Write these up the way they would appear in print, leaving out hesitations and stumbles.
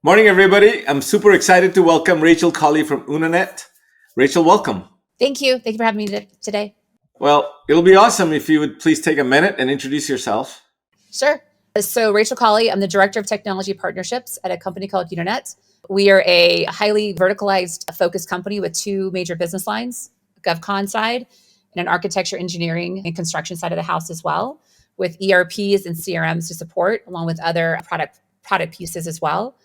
Morning, everybody. I'm super excited to welcome Rachel Colley from Unanet. Rachel, welcome. Thank you. Thank you for having me today. Well, it'll be awesome if you would please take a minute and introduce yourself. Sure. So, Rachel Colley, I'm the Director of Technology Partnerships at a company called Unanet. We are a highly verticalized focused company with two major business lines, GovCon side and an architecture, engineering, and construction side of the house as well, with ERPs and CRMs to support, along with other product pieces as well.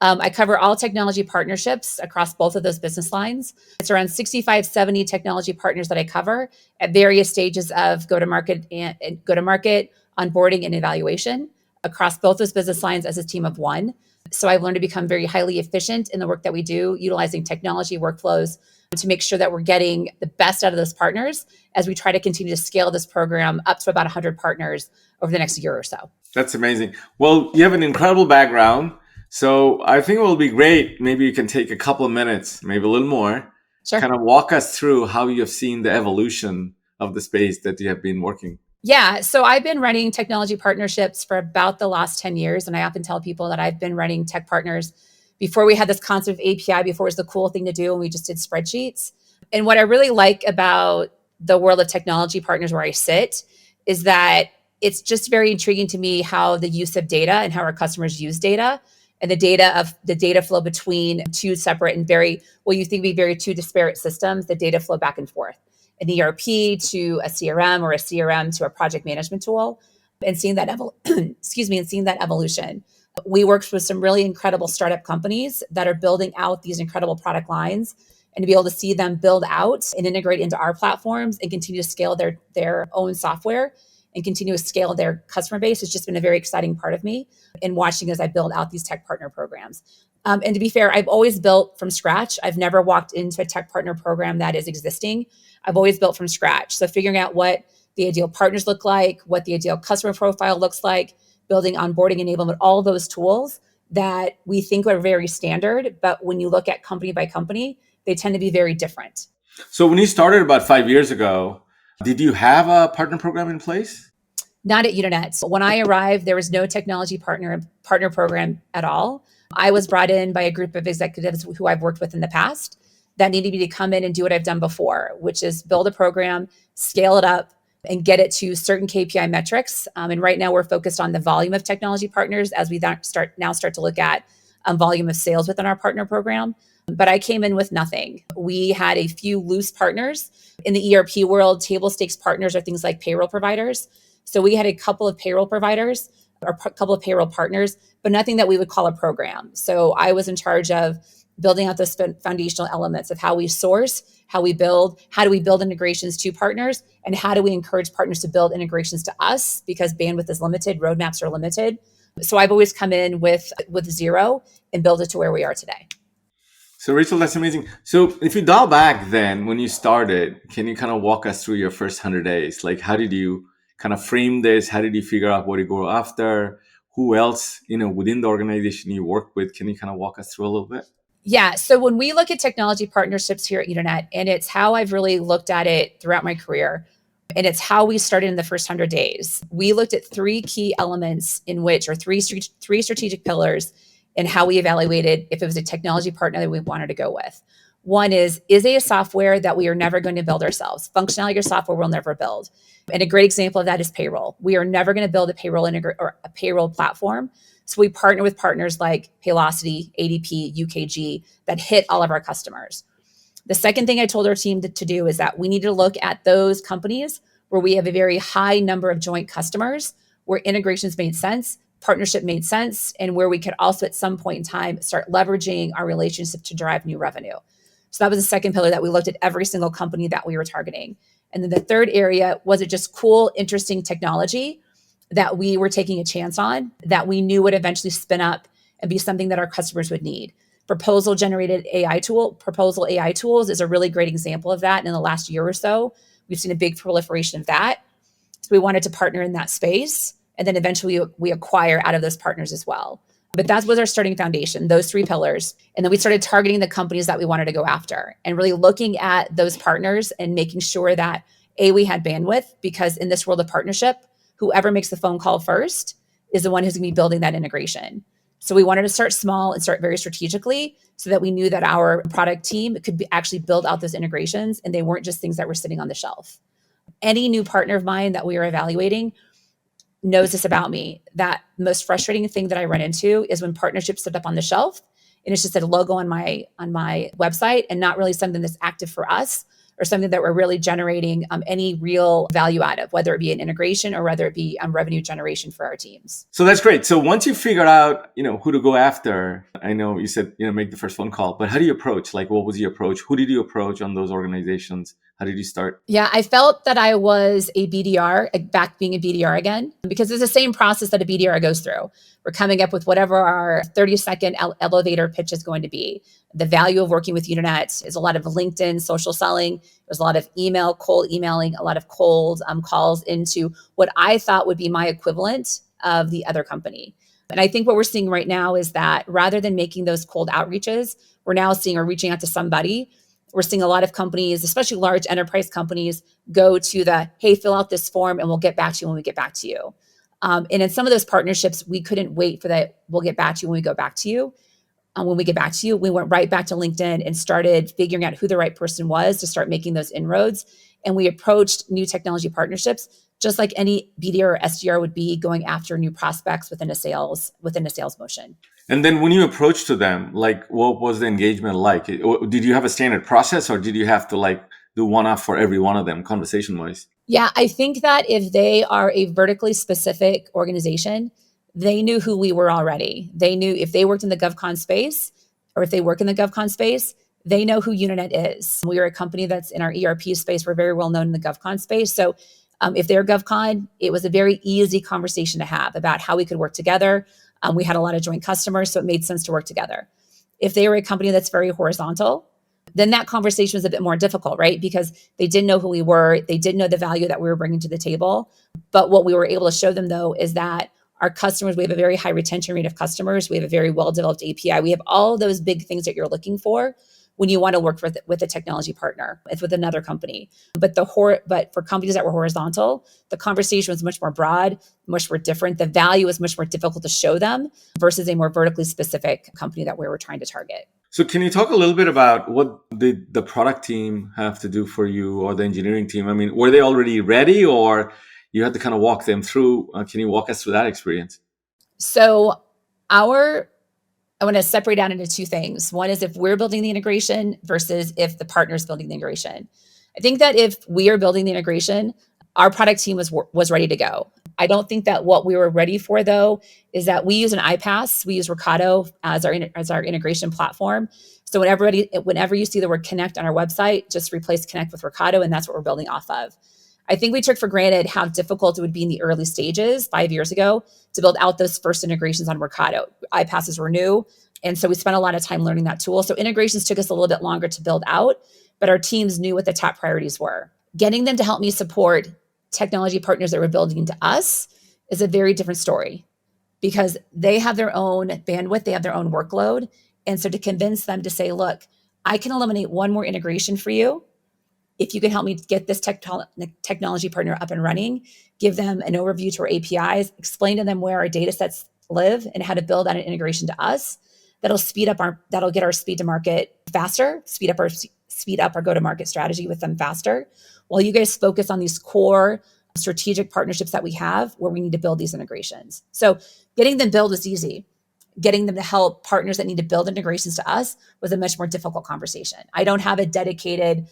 I cover all technology partnerships across both of those business lines. It's around 65, 70 technology partners that I cover at various stages of go-to-market and go-to-market, onboarding, and evaluation across both those business lines as a team of one. So I've learned to become very highly efficient in the work that we do, utilizing technology workflows to make sure that we're getting the best out of those partners as we try to continue to scale this program up to about 100 partners over the next year or so. That's amazing. Well, you have an incredible background. So I think it will be great. Maybe you can take a couple of minutes, maybe a little more, Sure. kind of walk us through how you have seen the evolution of the space that you have been working. Yeah. So I've been running technology partnerships for about the last 10 years. And I often tell people that I've been running tech partners before we had this concept of API, before it was the cool thing to do, and we just did spreadsheets. And what I really like about the world of technology partners where I sit is that it's just very intriguing to me how the use of data and how our customers use data and the data flow between two separate and very, well, you think be very two disparate systems, the data flow back and forth. An ERP to a CRM or a CRM to a project management tool, and seeing that and seeing that evolution. We worked with some really incredible startup companies that are building out these incredible product lines, and to be able to see them build out and integrate into our platforms and continue to scale their own software and continue to scale their customer base has just been a very exciting part of me in watching as I build out these tech partner programs. And to be fair, I've always built from scratch. I've never walked into a tech partner program that is existing. I've always built from scratch. So figuring out what the ideal partners look like, what the ideal customer profile looks like, building onboarding enablement, all of those tools that we think are very standard. But when you look at company by company, they tend to be very different. So when you started about 5 years ago, did you have a partner program in place? Not at Unanet. So when I arrived, there was no technology partner program at all. I was brought in by a group of executives who I've worked with in the past that needed me to come in and do what I've done before, which is build a program, scale it up, and get it to certain KPI metrics. And right now we're focused on the volume of technology partners as we start to look at volume of sales within our partner program. But I came in with nothing. We had a few loose partners. In the ERP world, table stakes partners are things like payroll providers. So we had a couple of payroll providers or a couple of payroll partners, but nothing that we would call a program. So I was in charge of building out those foundational elements of how we source, how we build, how do we build integrations to partners, and how do we encourage partners to build integrations to us because bandwidth is limited, roadmaps are limited. So I've always come in with zero and build it to where we are today. So Rachel, that's amazing. So if you dial back then when you started, can you kind of walk us through your first 100 days? Like how did you kind of frame this? How did you figure out what to go after? Who else, within the organization you work with? Can you kind of walk us through a little bit? Yeah. So when we look at technology partnerships here at Unanet, and it's how I've really looked at it throughout my career, and it's how we started in the first 100 days. We looked at three key elements or three strategic pillars in how we evaluated if it was a technology partner that we wanted to go with. One is it a software that we are never going to build ourselves? Functionality or software we'll never build. And a great example of that is payroll. We are never going to build a payroll or a payroll platform. So we partner with partners like Paylocity, ADP, UKG that hit all of our customers. The second thing I told our team to do is that we need to look at those companies where we have a very high number of joint customers, where integrations made sense, partnership made sense, and where we could also at some point in time start leveraging our relationship to drive new revenue. So that was the second pillar that we looked at every single company that we were targeting. And then the third area, was it just cool, interesting technology that we were taking a chance on that we knew would eventually spin up and be something that our customers would need. Proposal AI tools is a really great example of that. And in the last year or so, we've seen a big proliferation of that. So we wanted to partner in that space. And then eventually we acquire out of those partners as well. But that was our starting foundation, those three pillars. And then we started targeting the companies that we wanted to go after and really looking at those partners and making sure that we had bandwidth, because in this world of partnership, whoever makes the phone call first is the one who's going to be building that integration. So we wanted to start small and start very strategically so that we knew that our product team could actually build out those integrations and they weren't just things that were sitting on the shelf. Any new partner of mine that we are evaluating knows this about me. That most frustrating thing that I run into is when partnerships sit up on the shelf and it's just a logo on my website and not really something that's active for us or something that we're really generating any real value out of, whether it be an integration or whether it be revenue generation for our teams. So that's great. So once you figure out, who to go after, I know you said, make the first phone call, but how do you approach? Like, what was your approach? Who did you approach on those organizations? How did you start? Yeah, I felt that I was a BDR, back being a BDR again, because it's the same process that a BDR goes through. We're coming up with whatever our 30-second elevator pitch is going to be. The value of working with Uninet is a lot of LinkedIn social selling. There's a lot of cold emailing, a lot of cold calls into what I thought would be my equivalent of the other company. And I think what we're seeing right now is that rather than making those cold outreaches, we're now seeing or reaching out to somebody. We're seeing a lot of companies, especially large enterprise companies, go to the, hey, fill out this form and we'll get back to you when we get back to you. And in some of those partnerships, we couldn't wait for that. We'll get back to you when we go back to you. When we get back to you, we went right back to LinkedIn and started figuring out who the right person was to start making those inroads. And we approached new technology partnerships just like any BDR or SDR would be going after new prospects within a sales motion. And then when you approach to them, like, what was the engagement like? Did you have a standard process or did you have to do one-off for every one of them conversation-wise? Yeah, I think that if they are a vertically specific organization, they knew who we were already. They knew if they worked in the GovCon space or if they work in the GovCon space, they know who Uninet is. We are a company that's in our ERP space. We're very well known in the GovCon space. So if they're GovCon, it was a very easy conversation to have about how we could work together. We had a lot of joint customers, so it made sense to work together. If they were a company that's very horizontal, then that conversation was a bit more difficult, right? Because they didn't know who we were. They didn't know the value that we were bringing to the table. But what we were able to show them, though, is that our customers, we have a very high retention rate of customers. We have a very well-developed API. We have all those big things that you're looking for when you want to work with a technology partner. It's with another company. But for companies that were horizontal, the conversation was much more broad, much more different. The value was much more difficult to show them versus a more vertically specific company that we were trying to target. So can you talk a little bit about what did the product team have to do for you or the engineering team? I mean, were they already ready or you had to kind of walk them through? Can you walk us through that experience? So I want to separate out into two things. One is if we're building the integration versus if the partner's building the integration. I think that if we are building the integration, our product team was ready to go. I don't think that what we were ready for, though, is that we use an iPaaS. We use Workato as our integration platform. So whenever you see the word connect on our website, just replace connect with Workato, and that's what we're building off of. I think we took for granted how difficult it would be in the early stages 5 years ago to build out those first integrations on Workato. iPaasses were new. And so we spent a lot of time learning that tool. So integrations took us a little bit longer to build out, but our teams knew what the top priorities were. Getting them to help me support technology partners that were building to us is a very different story because they have their own bandwidth, they have their own workload. And so to convince them to say, look, I can eliminate one more integration for you if you can help me get this technology partner up and running, give them an overview to our APIs, explain to them where our data sets live and how to build out an integration to us, that'll get our speed to market faster, speed up our go-to-market strategy with them faster, while you guys focus on these core strategic partnerships that we have where we need to build these integrations. So getting them built is easy. Getting them to help partners that need to build integrations to us was a much more difficult conversation. I don't have a dedicated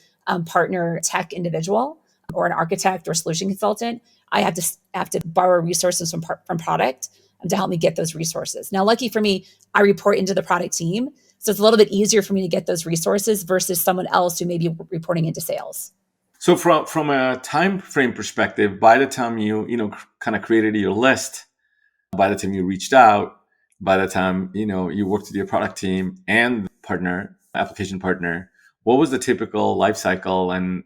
partner tech individual or an architect or solution consultant. I have to borrow resources from product to help me get those resources. Now, lucky for me, I report into the product team. So it's a little bit easier for me to get those resources versus someone else who may be reporting into sales. So from a time frame perspective, by the time you kind of created your list, by the time you reached out, by the time you worked with your product team and application partner, what was the typical life cycle, and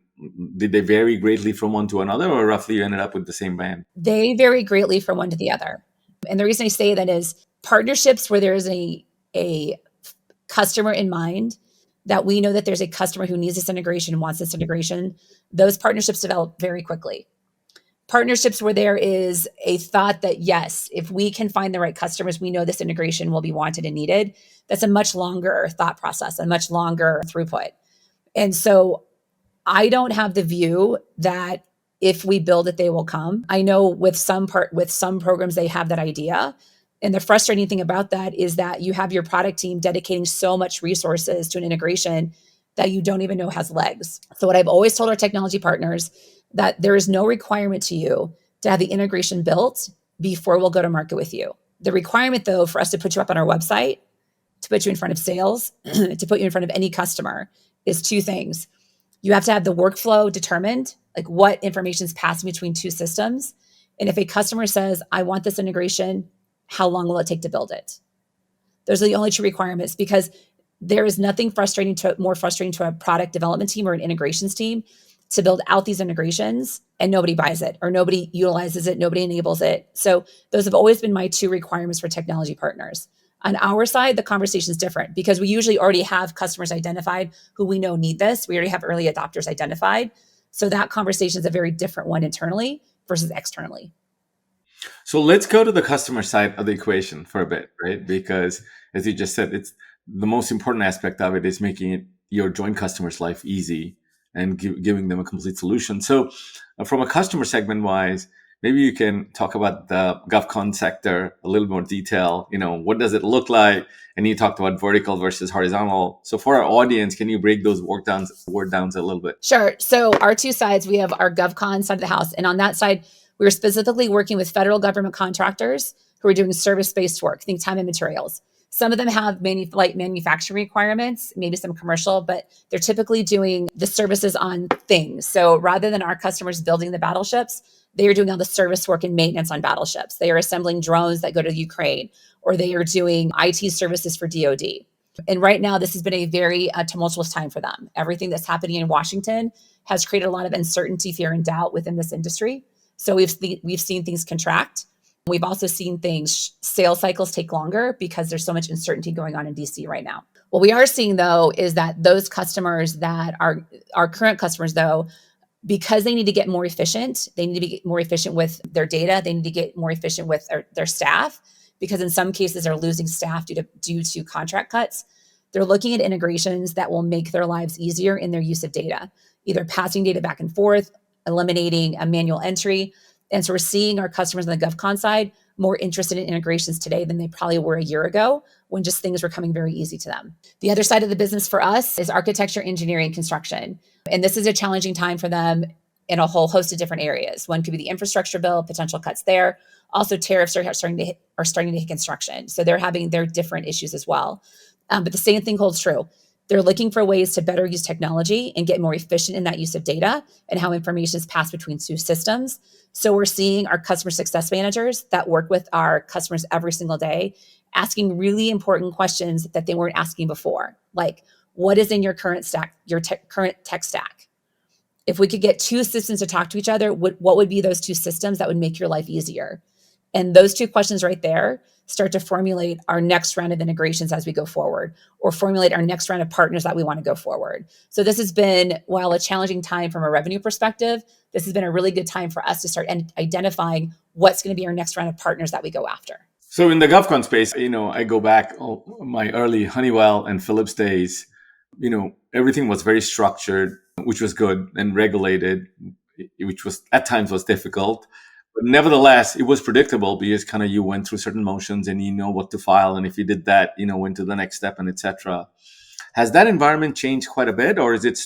did they vary greatly from one to another, or roughly you ended up with the same band? They vary greatly from one to the other. And the reason I say that is partnerships where there is a customer in mind, that we know that there's a customer who needs this integration, wants this integration, those partnerships develop very quickly. partnerships where there is a thought that, yes, if we can find the right customers, we know this integration will be wanted and needed. That's a much longer thought process, a much longer throughput. And so I don't have the view that if we build it, they will come. I know with some programs, they have that idea. And the frustrating thing about that is that you have your product team dedicating so much resources to an integration that you don't even know has legs. So what I've always told our technology partners, that there is no requirement to you to have the integration built before we'll go to market with you. The requirement, though, for us to put you up on our website, to put you in front of sales, to put you in front of any customer, is two things. You have to have the workflow determined, like what information is passing between two systems. And if a customer says, I want this integration, how long will it take to build it? Those are the only two requirements, because there is nothing more frustrating to a product development team or an integrations team to build out these integrations and nobody buys it or nobody utilizes it, nobody enables it. So those have always been my two requirements for technology partners. On our side, the conversation is different because we usually already have customers identified who we know need this. We already have early adopters identified. So that conversation is a very different one internally versus externally. So let's go to the customer side of the equation for a bit, right? Because as you just said, it's the most important aspect of it is making it your joint customers' life easy and giving them a complete solution. So from a customer segment wise, maybe you can talk about the GovCon sector a little more detail. What does it look like? And you talked about vertical versus horizontal. So for our audience, can you break those word downs a little bit? Sure. So our two sides, we have our GovCon side of the house. And on that side, we're specifically working with federal government contractors who are doing service-based work, think time and materials. Some of them have light manufacturing requirements, maybe some commercial, but they're typically doing the services on things. So rather than our customers building the battleships, they are doing all the service work and maintenance on battleships. They are assembling drones that go to Ukraine, or they are doing IT services for DoD. And right now, this has been a very tumultuous time for them. Everything that's happening in Washington has created a lot of uncertainty, fear, and doubt within this industry. So we've seen things contract. We've also seen sales cycles take longer because there's so much uncertainty going on in DC right now. What we are seeing, though, is that those customers that are our current customers, though, because they need to get more efficient, they need to be more efficient with their data. They need to get more efficient with their staff, because in some cases they're losing staff due to contract cuts. They're looking at integrations that will make their lives easier in their use of data, either passing data back and forth, eliminating a manual entry. And so we're seeing our customers on the GovCon side more interested in integrations today than they probably were a year ago, when just things were coming very easy to them. The other side of the business for us is architecture, engineering, construction. And this is a challenging time for them in a whole host of different areas. One could be the infrastructure bill, potential cuts there. Also, tariffs are starting to hit construction. So they're having their different issues as well. But the same thing holds true. They're looking for ways to better use technology and get more efficient in that use of data and how information is passed between two systems. So we're seeing our customer success managers that work with our customers every single day asking really important questions that they weren't asking before. Like, what is in your current stack, current tech stack? If we could get two systems to talk to each other, what would be those two systems that would make your life easier? And those two questions right there start to formulate our next round of integrations as we go forward, or formulate our next round of partners that we want to go forward. So this has been, while a challenging time from a revenue perspective, this has been a really good time for us to start identifying what's going to be our next round of partners that we go after. So in the GovCon space, I go back my early Honeywell and Philips days. Everything was very structured, which was good, and regulated, which was at times was difficult. But nevertheless, it was predictable because kind of you went through certain motions and you know what to file. And if you did that, went to the next step and etc. Has that environment changed quite a bit, or is it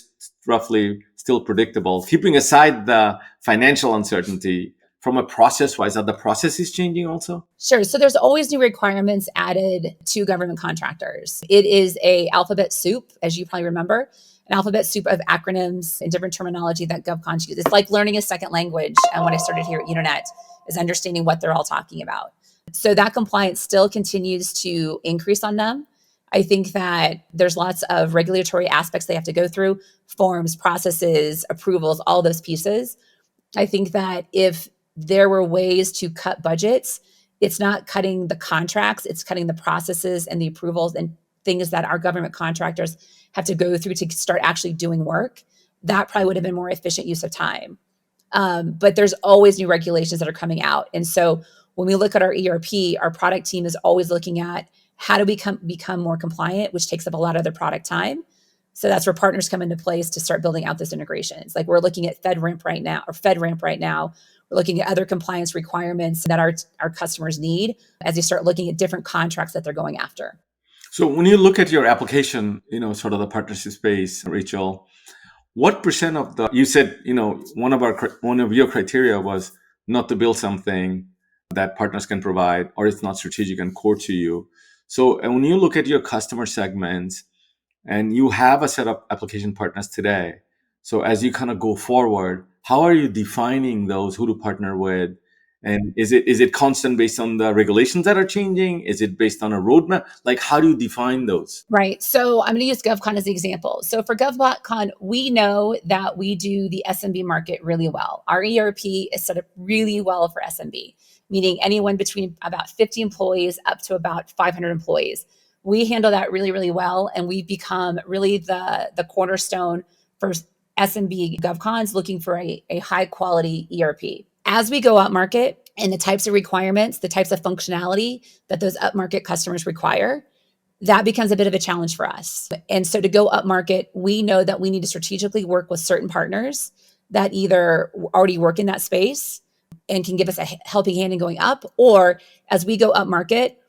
roughly still predictable? Keeping aside the financial uncertainty, from a process-wise, are the processes changing also? Sure. So there's always new requirements added to government contractors. It is a alphabet soup, as you probably remember, an alphabet soup of acronyms and different terminology that GovCon uses. It's like learning a second language. And when I started here at Unanet, is understanding what they're all talking about. So that compliance still continues to increase on them. I think that there's lots of regulatory aspects they have to go through, forms, processes, approvals, all those pieces. I think that if there were ways to cut budgets, it's not cutting the contracts, it's cutting the processes and the approvals and things that our government contractors have to go through to start actually doing work. That probably would have been more efficient use of time. But there's always new regulations that are coming out. And so when we look at our ERP, our product team is always looking at how do we become more compliant, which takes up a lot of their product time. So that's where partners come into place to start building out those integrations. Like we're looking at FedRAMP right now, or FedRAMP right now. We're looking at other compliance requirements that our customers need as they start looking at different contracts that they're going after. So when you look at your application, sort of the partnership space, Rachel, what percent of the, you said, one of your criteria was not to build something that partners can provide or it's not strategic and core to you. So and when you look at your customer segments and you have a set of application partners today, so as you kind of go forward, how are you defining those who to partner with? And is it constant based on the regulations that are changing? Is it based on a roadmap? Like, how do you define those? Right. So I'm going to use GovCon as the example. So for GovCon, we know that we do the SMB market really well. Our ERP is set up really well for SMB, meaning anyone between about 50 employees up to about 500 employees. We handle that really, really well. And we've become really the cornerstone for SMB GovCons looking for a high quality ERP. As we go up market and the types of requirements, the types of functionality that those upmarket customers require, that becomes a bit of a challenge for us. And so to go up market, we know that we need to strategically work with certain partners that either already work in that space and can give us a helping hand in going up, or as we go up market,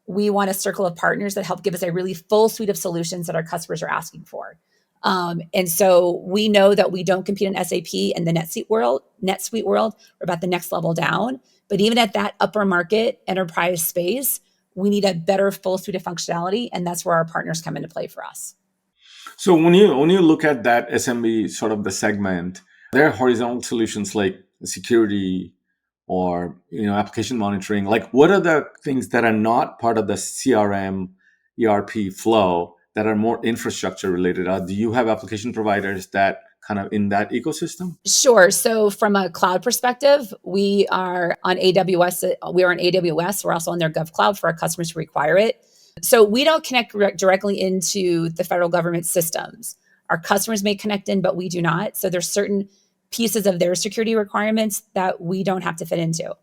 we want a circle of partners that help give us a really full suite of solutions that our customers are asking for. And so we know that we don't compete in SAP and the NetSuite world. We're about the next level down. But even at that upper market enterprise space, we need a better full suite of functionality, and that's where our partners come into play for us. So when you look at that SMB sort of the segment, there are horizontal solutions like security or application monitoring. Like, what are the things that are not part of the CRM ERP flow that are more infrastructure related? Do you have application providers that kind of in that ecosystem? Sure. So from a cloud perspective, we are on AWS. We are on AWS. We're also on their GovCloud for our customers who require it. So we don't connect directly into the federal government systems. Our customers may connect in, but we do not. So there's certain pieces of their security requirements that we don't have to fit into.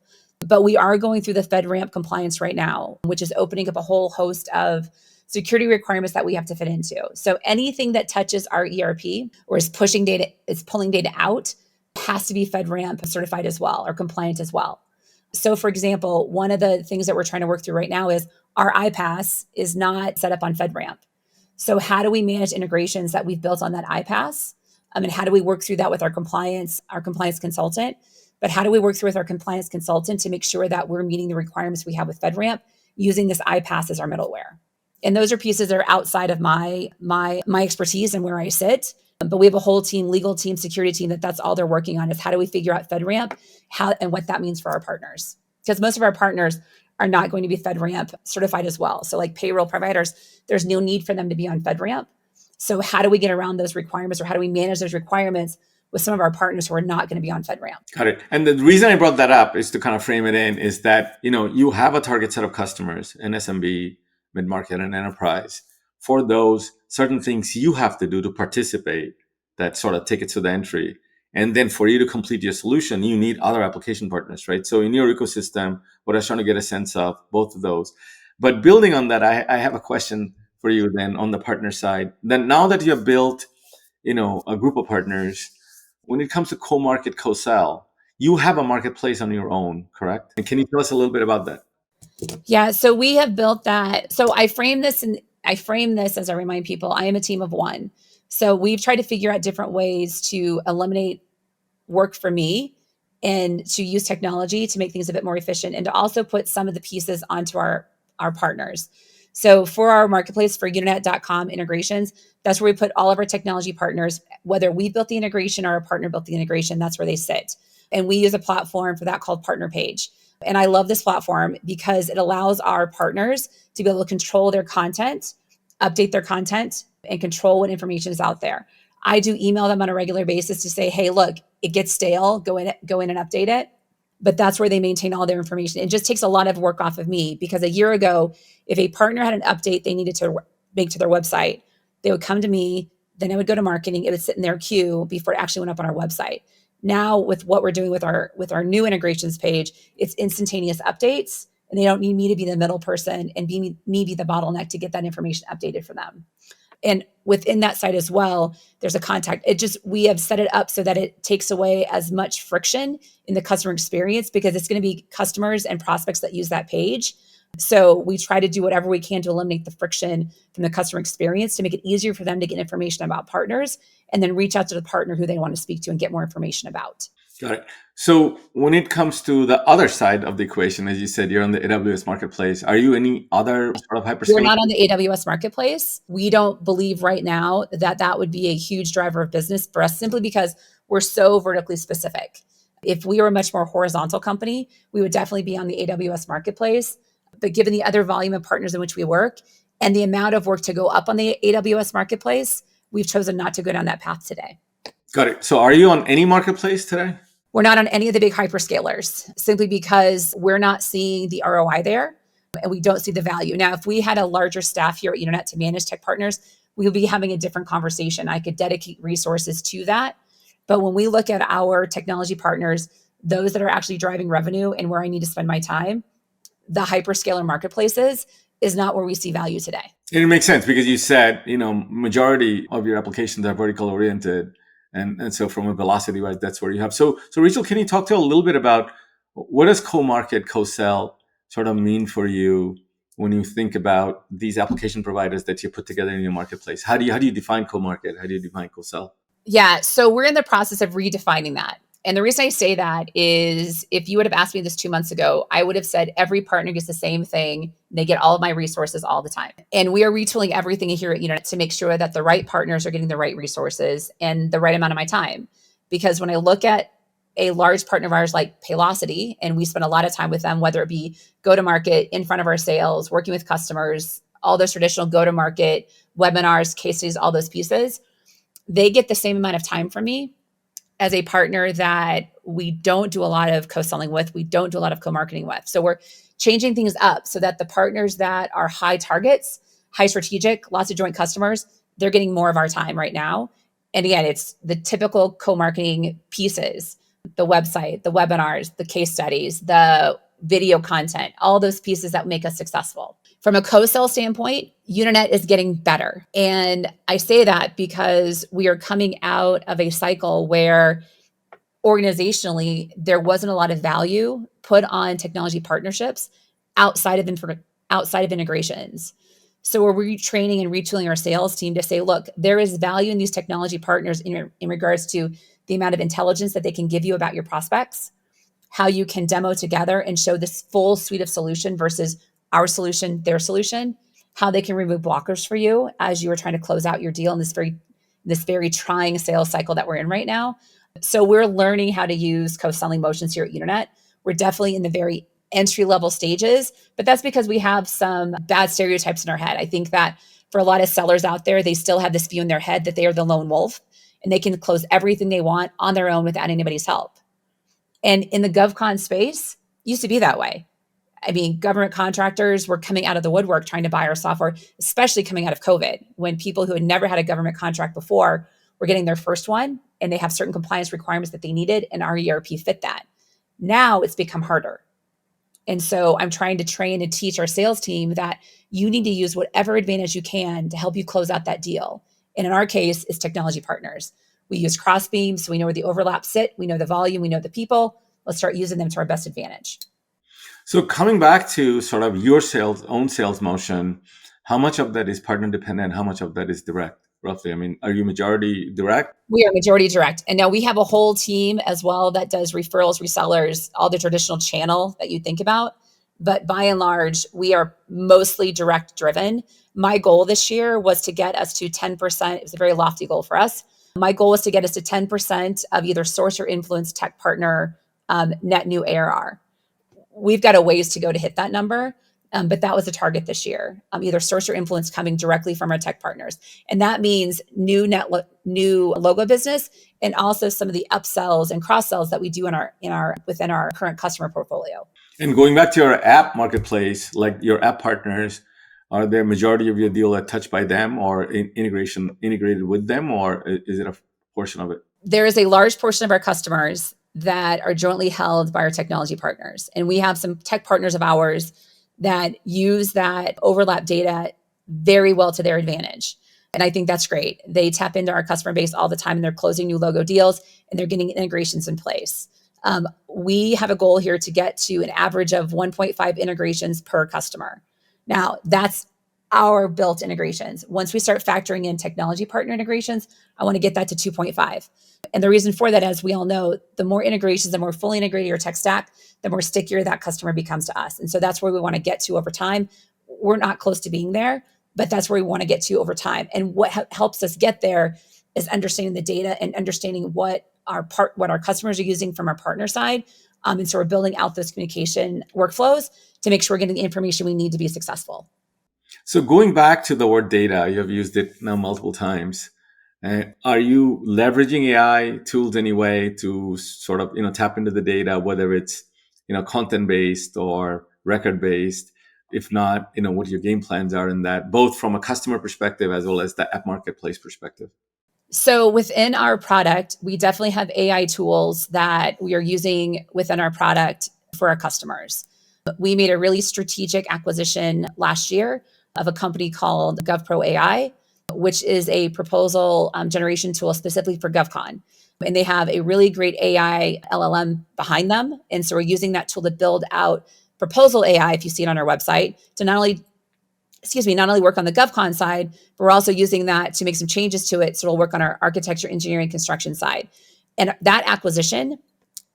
But we are going through the FedRAMP compliance right now, which is opening up a whole host of security requirements that we have to fit into. So anything that touches our ERP or is pulling data out has to be FedRAMP certified as well or compliant as well. So for example, one of the things that we're trying to work through right now is our iPaaS is not set up on FedRAMP. So how do we manage integrations that we've built on that iPaaS? And how do we work through that with our compliance consultant? But how do we work through with our compliance consultant to make sure that we're meeting the requirements we have with FedRAMP using this iPaaS as our middleware? And those are pieces that are outside of my expertise and where I sit. But we have a whole team, legal team, security team, that's all they're working on is how do we figure out FedRAMP, and what that means for our partners. Because most of our partners are not going to be FedRAMP certified as well. So like payroll providers, there's no need for them to be on FedRAMP. So how do we get around those requirements, or how do we manage those requirements with some of our partners who are not going to be on FedRAMP? Got it. And the reason I brought that up is to kind of frame it in is that, you have a target set of customers in SMB, mid-market, and enterprise. For those certain things you have to do to participate, that sort of tickets to the entry. And then for you to complete your solution, you need other application partners, right? So in your ecosystem, what I was trying to get a sense of, both of those. But building on that, I have a question for you then on the partner side. Then now that you have built, a group of partners, when it comes to co-market, co-sell, you have a marketplace on your own, correct? And can you tell us a little bit about that? Yeah, so we have built that. So I frame this as I remind people, I am a team of one. So we've tried to figure out different ways to eliminate work for me and to use technology to make things a bit more efficient and to also put some of the pieces onto our partners. So for our marketplace for Uninet.com integrations, that's where we put all of our technology partners, whether we built the integration or a partner built the integration, that's where they sit. And we use a platform for that called Partner Page. And I love this platform because it allows our partners to be able to control their content, update their content, and control what information is out there. I do email them on a regular basis to say, hey, look, it gets stale, go in and update it. But that's where they maintain all their information. It just takes a lot of work off of me because a year ago, if a partner had an update they needed to make to their website, they would come to me, then I would go to marketing, it would sit in their queue before it actually went up on our website. Now with what we're doing with our new integrations page, it's instantaneous updates, and they don't need me to be the middle person and be the bottleneck to get that information updated for them. And within that site as well, there's a contact. We have set it up so that it takes away as much friction in the customer experience, because it's going to be customers and prospects that use that page. So we try to do whatever we can to eliminate the friction from the customer experience, to make it easier for them to get information about partners and then reach out to the partner who they want to speak to and get more information about. Got it. So when it comes to the other side of the equation, as you said, you're on the AWS marketplace. Are you any other sort of hyperscaler? We're not on the AWS marketplace. We don't believe right now that that would be a huge driver of business for us, simply because we're so vertically specific. If we were a much more horizontal company, we would definitely be on the AWS marketplace. But given the other volume of partners in which we work and the amount of work to go up on the AWS marketplace, we've chosen not to go down that path today. Got it. So are you on any marketplace today? We're not on any of the big hyperscalers, simply because we're not seeing the ROI there and we don't see the value. Now, if we had a larger staff here at Unanet to manage tech partners, we would be having a different conversation. I could dedicate resources to that. But when we look at our technology partners, those that are actually driving revenue and where I need to spend my time, the hyperscaler marketplaces is not where we see value today. And it makes sense, because you said, majority of your applications are vertical oriented. And so from a velocity wise, that's where you have. So Rachel, can you talk to a little bit about what does co-market, co-sell sort of mean for you when you think about these application providers that you put together in your marketplace? How do you define co-market? How do you define co-sell? Yeah, so we're in the process of redefining that. And the reason I say that is, if you would have asked me this 2 months ago, I would have said every partner gets the same thing. They get all of my resources all the time. And we are retooling everything here at Unanet to make sure that the right partners are getting the right resources and the right amount of my time. Because when I look at a large partner of ours like Paylocity, and we spend a lot of time with them, whether it be go-to-market, in front of our sales, working with customers, all those traditional go-to-market, webinars, case studies, all those pieces, they get the same amount of time from me as a partner that we don't do a lot of co-selling with, we don't do a lot of co-marketing with. So we're changing things up so that the partners that are high targets, high strategic, lots of joint customers, they're getting more of our time right now. And again, it's the typical co-marketing pieces, the website, the webinars, the case studies, the video content, all those pieces that make us successful. From a co-sell standpoint, Unanet is getting better. And I say that because we are coming out of a cycle where organizationally, there wasn't a lot of value put on technology partnerships outside of integrations. So we're retraining and retooling our sales team to say, look, there is value in these technology partners in regards to the amount of intelligence that they can give you about your prospects, how you can demo together and show this full suite of solution versus our solution, their solution, how they can remove blockers for you as you are trying to close out your deal in this very trying sales cycle that we're in right now. So we're learning how to use co-selling motions here at Unanet. We're definitely in the very entry-level stages, but that's because we have some bad stereotypes in our head. I think that for a lot of sellers out there, they still have this view in their head that they are the lone wolf and they can close everything they want on their own without anybody's help. And in the GovCon space, it used to be that way. I mean, government contractors were coming out of the woodwork trying to buy our software, especially coming out of COVID, when people who had never had a government contract before were getting their first one and they have certain compliance requirements that they needed, and our ERP fit that. Now it's become harder. And so I'm trying to train and teach our sales team that you need to use whatever advantage you can to help you close out that deal. And in our case, it's technology partners. We use Crossbeam, so we know where the overlaps sit. We know the volume. We know the people. Let's start using them to our best advantage. So coming back to sort of your own sales motion, how much of that is partner dependent? How much of that is direct, roughly? I mean, are you majority direct? We are majority direct. And now we have a whole team as well that does referrals, resellers, all the traditional channel that you think about. But by and large, we are mostly direct driven. My goal this year was to get us to 10%. It was a very lofty goal for us. My goal was to get us to 10% of either source or influence tech partner net new ARR. We've got a ways to go to hit that number, but that was the target this year. Either source or influence coming directly from our tech partners, and that means new logo business, and also some of the upsells and cross sells that we do within our current customer portfolio. And going back to your app marketplace, like your app partners, are the majority of your deal touched by them, or integrated with them, or is it a portion of it? There is a large portion of our customers that are jointly held by our technology partners. And we have some tech partners of ours that use that overlap data very well to their advantage. And I think that's great. They tap into our customer base all the time and they're closing new logo deals and they're getting integrations in place. We have a goal here to get to an average of 1.5 integrations per customer. Now, that's our built integrations. Once we start factoring in technology partner integrations, I want to get that to 2.5. And the reason for that, as we all know, the more integrations, the more fully integrated your tech stack, the more stickier that customer becomes to us. And so that's where we want to get to over time. We're not close to being there, but that's where we want to get to over time. And what helps us get there is understanding the data and understanding what our customers are using from our partner side. And so we're building out those communication workflows to make sure we're getting the information we need to be successful. So going back to the word data, you have used it now multiple times. Are you leveraging AI tools anyway to sort of tap into the data, whether it's content based or record based? If not, what your game plans are in that, both from a customer perspective as well as the app marketplace perspective. So within our product, we definitely have AI tools that we are using within our product for our customers. We made a really strategic acquisition last year of a company called GovPro AI, which is a proposal generation tool specifically for GovCon. And they have a really great AI LLM behind them. And so we're using that tool to build out proposal AI, if you see it on our website, to not only work on the GovCon side, but we're also using that to make some changes to it. So it'll work on our architecture, engineering, construction side. And that acquisition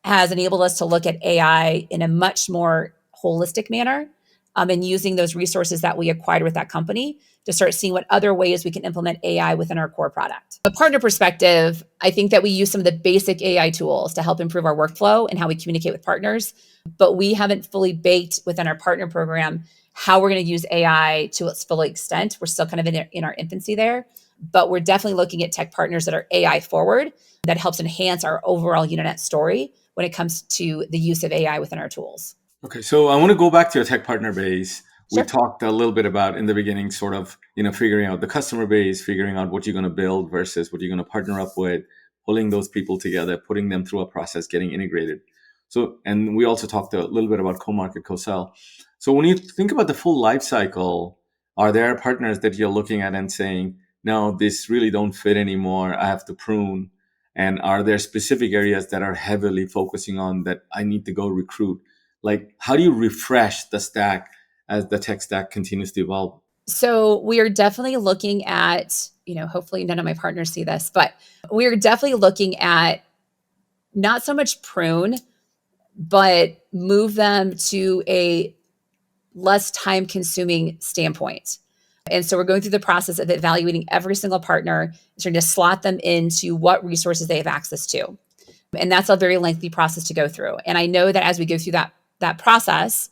has enabled us to look at AI in a much more holistic manner, and using those resources that we acquired with that company to start seeing what other ways we can implement AI within our core product. From a partner perspective, I think that we use some of the basic AI tools to help improve our workflow and how we communicate with partners, but we haven't fully baked within our partner program how we're going to use AI to its full extent. We're still kind of in our infancy there, but we're definitely looking at tech partners that are AI forward that helps enhance our overall Uninet story when it comes to the use of AI within our tools. Okay, so I want to go back to your tech partner base. We Sure. talked a little bit about in the beginning, sort of, figuring out the customer base, figuring out what you're going to build versus what you're going to partner up with, pulling those people together, putting them through a process, getting integrated. So, and we also talked a little bit about co-market, co-sell. So when you think about the full life cycle, are there partners that you're looking at and saying, no, this really don't fit anymore, I have to prune? And are there specific areas that are heavily focusing on that I need to go recruit? Like, how do you refresh the stack as the tech stack continues to evolve? So we are definitely looking at, hopefully none of my partners see this, but we are definitely looking at not so much prune, but move them to a less time consuming standpoint. And so we're going through the process of evaluating every single partner and trying to slot them into what resources they have access to. And that's a very lengthy process to go through. And I know that as we go through that process,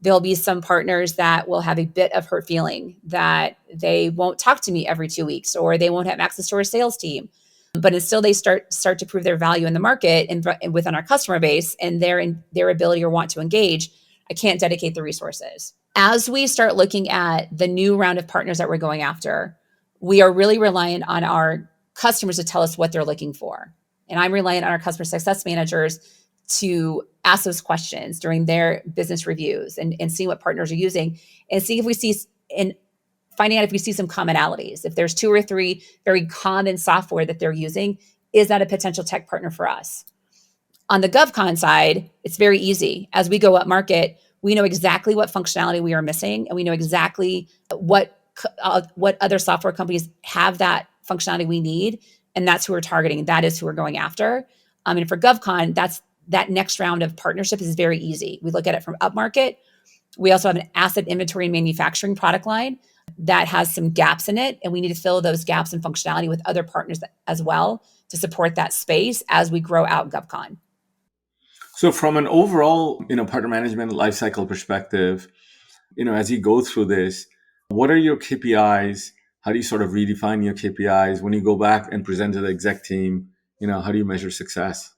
there'll be some partners that will have a bit of hurt feeling that they won't talk to me every 2 weeks or they won't have access to our sales team. But until they start to prove their value in the market and within our customer base and their ability or want to engage, I can't dedicate the resources. As we start looking at the new round of partners that we're going after, we are really reliant on our customers to tell us what they're looking for. And I'm reliant on our customer success managers to ask those questions during their business reviews and see what partners are using and see if we see and finding out if we see some commonalities. If there's 2 or 3 very common software that they're using, is that a potential tech partner for us? On the GovCon side, it's very easy. As we go up market, we know exactly what functionality we are missing, and we know exactly what other software companies have that functionality we need, and that's who we're targeting. That is who we're going after. And for GovCon, that next round of partnership is very easy. We look at it from upmarket. We also have an asset inventory and manufacturing product line that has some gaps in it, and we need to fill those gaps in functionality with other partners as well to support that space as we grow out GovCon. So from an overall, partner management lifecycle perspective, as you go through this, what are your KPIs? How do you sort of redefine your KPIs when you go back and present to the exec team? How do you measure success?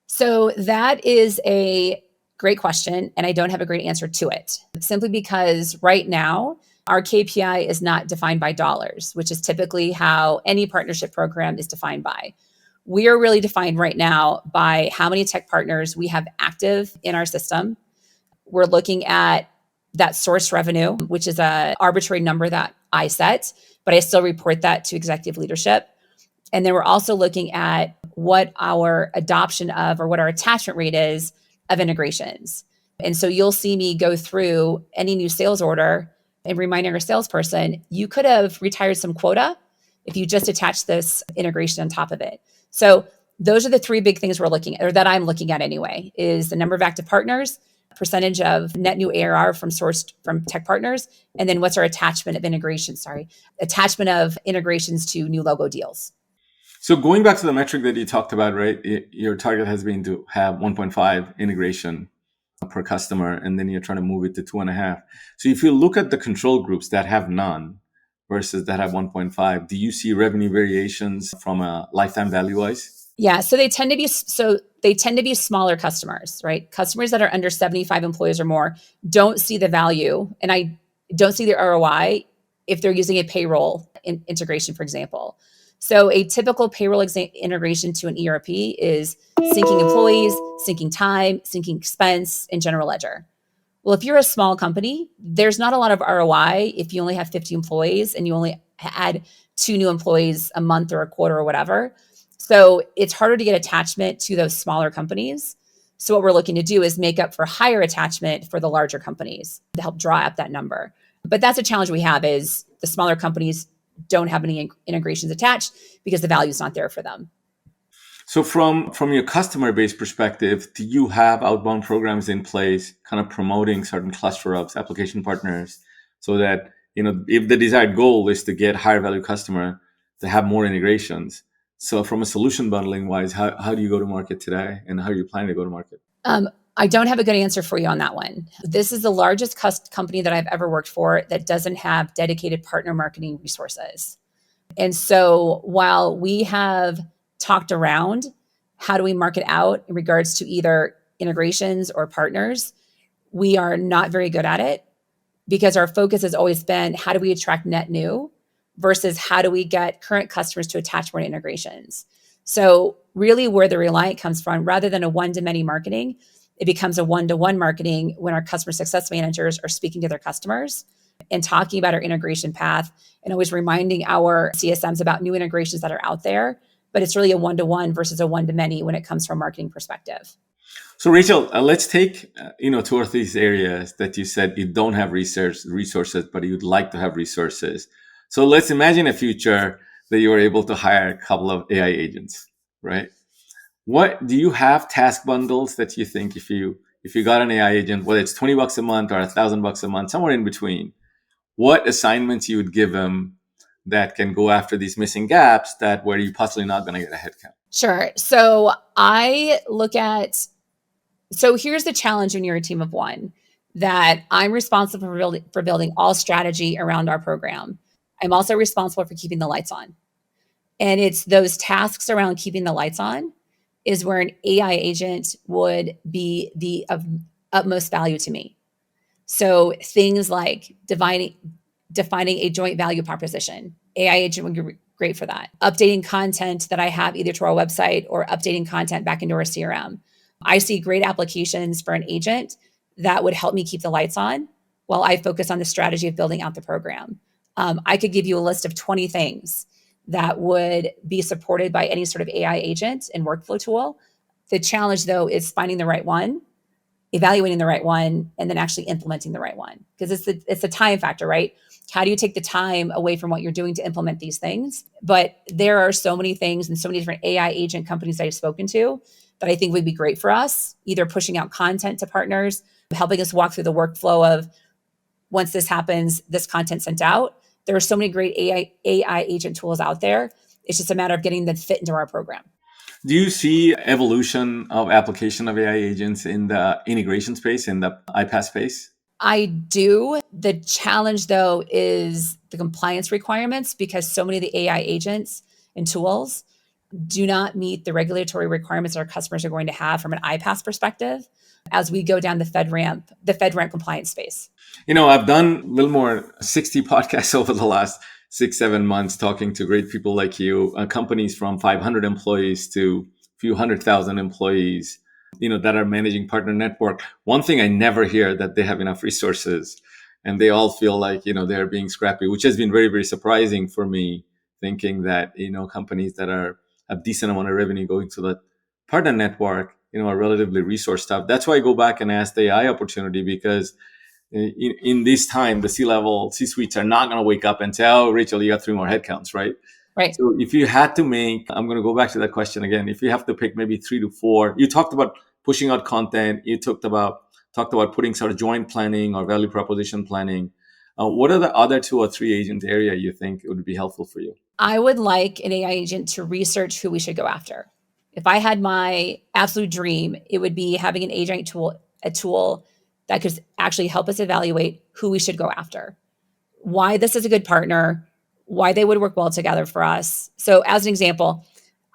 So that is a great question, and I don't have a great answer to it, simply because right now our KPI is not defined by dollars, which is typically how any partnership program is defined by. We are really defined right now by how many tech partners we have active in our system. We're looking at that source revenue, which is an arbitrary number that I set, but I still report that to executive leadership. And then we're also looking at what our adoption of or what our attachment rate is of integrations. And so you'll see me go through any new sales order and reminding our salesperson, you could have retired some quota if you just attach this integration on top of it. So those are the three big things we're looking at, or that I'm looking at anyway, is the number of active partners, percentage of net new ARR from sourced from tech partners, and then what's our attachment of attachment of integrations to new logo deals. So going back to the metric that you talked about, right? Your target has been to have 1.5 integration per customer, and then you're trying to move it to 2.5. So if you look at the control groups that have none versus that have 1.5, do you see revenue variations from a lifetime value wise? Yeah, so they tend to be smaller customers, right? Customers that are under 75 employees or more don't see the value, and I don't see the ROI if they're using a payroll integration, for example. So a typical payroll integration to an ERP is syncing employees, syncing time, syncing expense, and general ledger. Well, if you're a small company, there's not a lot of ROI if you only have 50 employees and you only add 2 new employees a month or a quarter or whatever. So it's harder to get attachment to those smaller companies. So what we're looking to do is make up for higher attachment for the larger companies to help draw up that number. But that's a challenge we have, is the smaller companies don't have any integrations attached because the value is not there for them. So from your customer base perspective, do you have outbound programs in place kind of promoting certain cluster ups, application partners, so that, if the desired goal is to get higher value customer to have more integrations? So from a solution bundling wise, how do you go to market today, and how are you planning to go to market? I don't have a good answer for you on that one. This is the largest company that I've ever worked for that doesn't have dedicated partner marketing resources. And so while we have talked around how do we market out in regards to either integrations or partners, we are not very good at it, because our focus has always been how do we attract net new versus how do we get current customers to attach more integrations. So really where the reliant comes from, rather than a one-to-many marketing, it becomes a one-to-one marketing when our customer success managers are speaking to their customers and talking about our integration path, and always reminding our CSMs about new integrations that are out there. But it's really a one-to-one versus a one-to-many when it comes from a marketing perspective. So Rachel, let's take 2 or 3 areas that you said you don't have resources, but you'd like to have resources. So let's imagine a future that you were able to hire a couple of AI agents, right? What do you have task bundles that you think if you got an AI agent, whether it's $20 a month or $1,000 a month, somewhere in between, what assignments you would give them that can go after these missing gaps that where you're possibly not going to get a headcount? Sure. So here's the challenge when you're a team of one, that I'm responsible for building all strategy around our program. I'm also responsible for keeping the lights on. And it's those tasks around keeping the lights on is where an AI agent would be of utmost value to me. So things like defining a joint value proposition. AI agent would be great for that. Updating content that I have either to our website or updating content back into our CRM. I see great applications for an agent that would help me keep the lights on while I focus on the strategy of building out the program. I could give you a list of 20 things that would be supported by any sort of AI agent and workflow tool. The challenge, though, is finding the right one, evaluating the right one, and then actually implementing the right one. Because it's the time factor, right? How do you take the time away from what you're doing to implement these things? But there are so many things and so many different AI agent companies that I've spoken to that I think would be great for us, either pushing out content to partners, helping us walk through the workflow of once this happens, this content sent out. There are so many great AI agent tools out there. It's just a matter of getting them fit into our program. Do you see evolution of application of AI agents in the integration space, in the iPaaS space? I do. The challenge, though, is the compliance requirements, because so many of the AI agents and tools do not meet the regulatory requirements our customers are going to have from an iPaaS perspective as we go down the FedRAMP compliance space. I've done a little more 60 podcasts over the last 6 7 months talking to great people like you, companies from 500 employees to a few 100,000 employees, that are managing partner network. One thing I never hear that they have enough resources, and they all feel like they're being scrappy, which has been very very surprising for me, thinking that companies that are have decent amount of revenue going to the partner network are relatively resource stuff. That's why I go back and ask the AI opportunity, because in this time, the C-level, C-suites are not going to wake up and say, "Oh, Rachel, you got 3 more headcounts," right? Right. So if you had to make, I'm going to go back to that question again. If you have to pick maybe 3 to 4, you talked about pushing out content. You talked about putting sort of joint planning or value proposition planning. What are the other 2 or 3 agent area you think it would be helpful for you? I would like an AI agent to research who we should go after. If I had my absolute dream, it would be having an agent tool, a tool that could actually help us evaluate who we should go after, why this is a good partner, why they would work well together for us. So, as an example,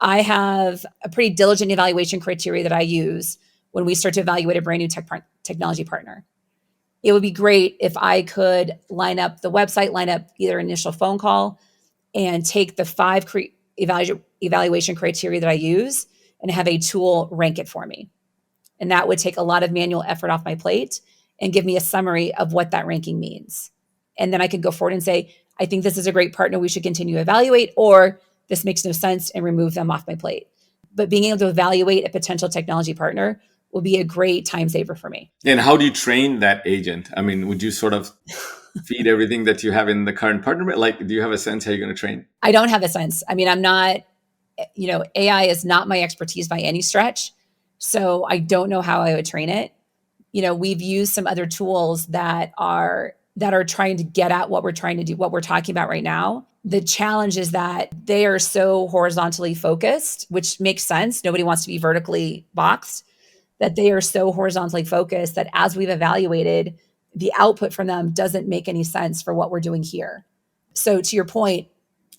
I have a pretty diligent evaluation criteria that I use when we start to evaluate a brand new technology partner. It would be great if I could line up the website, line up either initial phone call, and take the 5 evaluation criteria that I use and have a tool rank it for me. And that would take a lot of manual effort off my plate and give me a summary of what that ranking means. And then I could go forward and say, I think this is a great partner we should continue to evaluate, or this makes no sense, and remove them off my plate. But being able to evaluate a potential technology partner will be a great time saver for me. And how do you train that agent? I mean, would you sort of feed everything that you have in the current partner? Like, do you have a sense how you're going to train? I don't have a sense. I mean, I'm not, AI is not my expertise by any stretch. So I don't know how I would train it. We've used some other tools that are trying to get at what we're trying to do, what we're talking about right now. The challenge is that they are so horizontally focused, which makes sense. Nobody wants to be vertically boxed, that they are so horizontally focused that as we've evaluated, the output from them doesn't make any sense for what we're doing here. So to your point,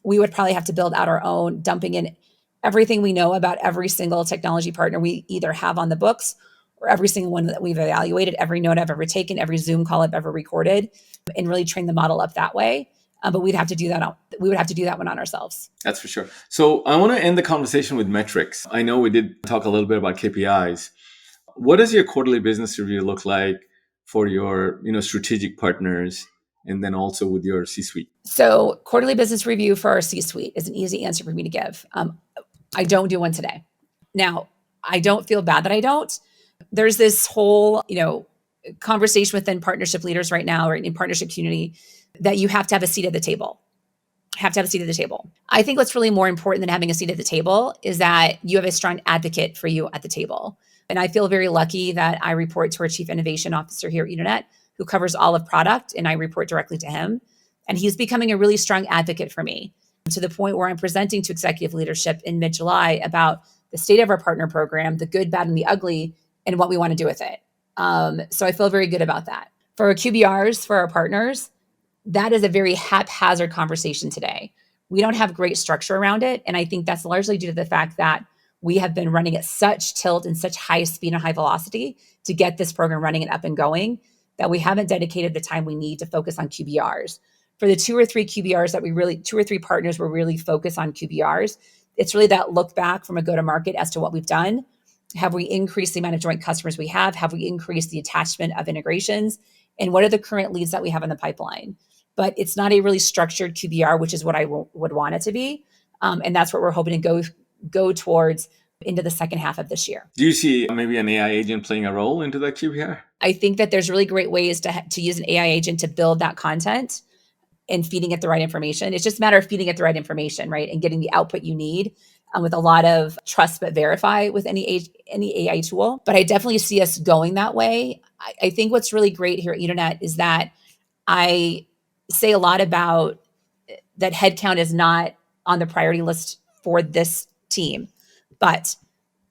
we would probably have to build out our own, dumping in everything we know about every single technology partner we either have on the books or every single one that we've evaluated, every note I've ever taken, every Zoom call I've ever recorded, and really train the model up that way. But we'd have to do that. We would have to do that one on ourselves. That's for sure. So I want to end the conversation with metrics. I know we did talk a little bit about KPIs. What does your quarterly business review look like for your, strategic partners, and then also with your C-suite? So quarterly business review for our C-suite is an easy answer for me to give. I don't do one today. Now, I don't feel bad that I don't. There's this whole, conversation within partnership leaders right now, or in partnership community, that you have to have a seat at the table. Have to have a seat at the table. I think what's really more important than having a seat at the table is that you have a strong advocate for you at the table. And I feel very lucky that I report to our Chief Innovation Officer here at Uternet, who covers all of product, and I report directly to him. And he's becoming a really strong advocate for me, to the point where I'm presenting to executive leadership in mid-July about the state of our partner program, the good, bad, and the ugly, and what we want to do with it. So I feel very good about that. For our QBRs, for our partners, that is a very haphazard conversation today. We don't have great structure around it. And I think that's largely due to the fact that we have been running at such tilt and such high speed and high velocity to get this program running and up and going, that we haven't dedicated the time we need to focus on QBRs. For the 2 or 3 QBRs that 2 or 3 partners were really focused on QBRs, it's really that look back from a go-to-market as to what we've done. Have we increased the amount of joint customers we have? Have we increased the attachment of integrations? And what are the current leads that we have in the pipeline? But it's not a really structured QBR, which is what I would want it to be. And that's what we're hoping to go towards into the second half of this year. Do you see maybe an AI agent playing a role into that QBR? I think that there's really great ways to use an AI agent to build that content and feeding it the right information. It's just a matter of feeding it the right information, right? And getting the output you need with a lot of trust but verify with any AI tool. But I definitely see us going that way. I think what's really great here at Uternet is that I say a lot about that headcount is not on the priority list for this team. But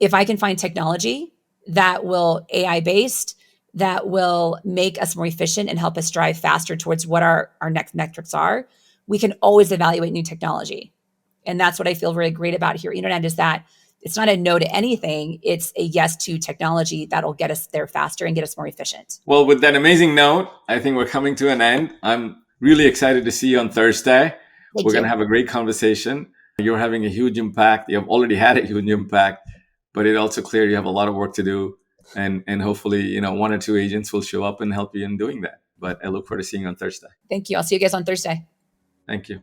if I can find technology that will AI based, that will make us more efficient and help us drive faster towards what our next metrics are, we can always evaluate new technology. And that's what I feel very great about here at Uternet, is that it's not a no to anything. It's a yes to technology that'll get us there faster and get us more efficient. Well, with that amazing note, I think we're coming to an end. I'm really excited to see you on Thursday. Thank We're going you. to have a great conversation. You're having a huge impact. You have already had a huge impact, but it's also clear you have a lot of work to do. And hopefully, one or two agents will show up and help you in doing that. But I look forward to seeing you on Thursday. Thank you. I'll see you guys on Thursday. Thank you.